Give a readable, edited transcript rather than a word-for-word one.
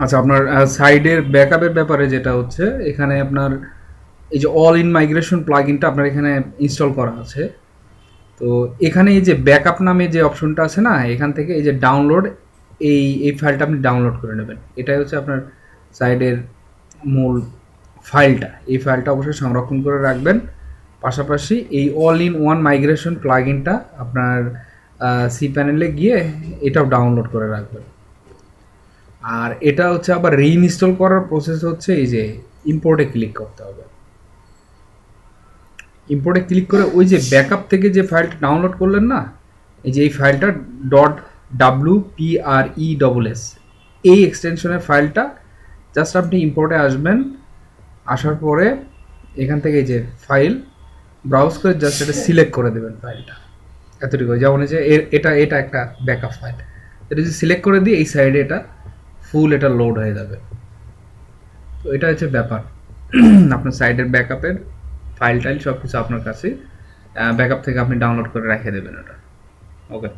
আচ্ছা, আপনার সাইডের ব্যাকআপের ব্যাপারে যেটা হচ্ছে, এখানে আপনার এই যে অল ইন মাইগ্রেশন প্লাগইনটা আপনার এখানে ইনস্টল করা আছে। তো এখানে এই যে ব্যাকআপ নামে যে অপশনটা আছে না, এখান থেকে এই যে ডাউনলোড, এই ফাইলটা আপনি ডাউনলোড করে নেবেন। এটাই হচ্ছে আপনার সাইডের মূল ফাইলটা। এই ফাইলটা অবশ্যই সংরক্ষণ করে রাখবেন। পাশাপাশি এই অল ইন ওয়ান মাইগ্রেশন প্লাগইনটা আপনার সি প্যানেলে গিয়ে এটাও ডাউনলোড করে রাখবেন। আর এটা হচ্ছে আবার রিইনস্টল করার প্রসেস হচ্ছে এই যে ইম্পোর্টে ক্লিক করতে হবে। ইম্পোর্টে ক্লিক করে ওই যে ব্যাকআপ থেকে যে ফাইলটা ডাউনলোড করলেন না, এই যে এই ফাইলটা .wpress এই এক্সটেনশনের ফাইলটা জাস্ট আপনি ইম্পোর্টে আসবেন। আসার পরে এখান থেকে এই যে ফাইল ব্রাউজ করে জাস্ট এটা সিলেক্ট করে দেবেন ফাইলটা। এতটুকু, যেমন যে এটা এটা একটা ব্যাকআপ ফাইল, এটা যদি সিলেক্ট করে দিই এই সাইডে এটা ফুল এটা লোড হয়ে যাবে। তো এটা হচ্ছে ব্যাপার। আপনার সাইডের ব্যাকআপের ফাইল টাইল সব কিছু আপনার কাছে ব্যাকআপ থেকে আপনি ডাউনলোড করে রেখে দেবেন ওটা। ওকে।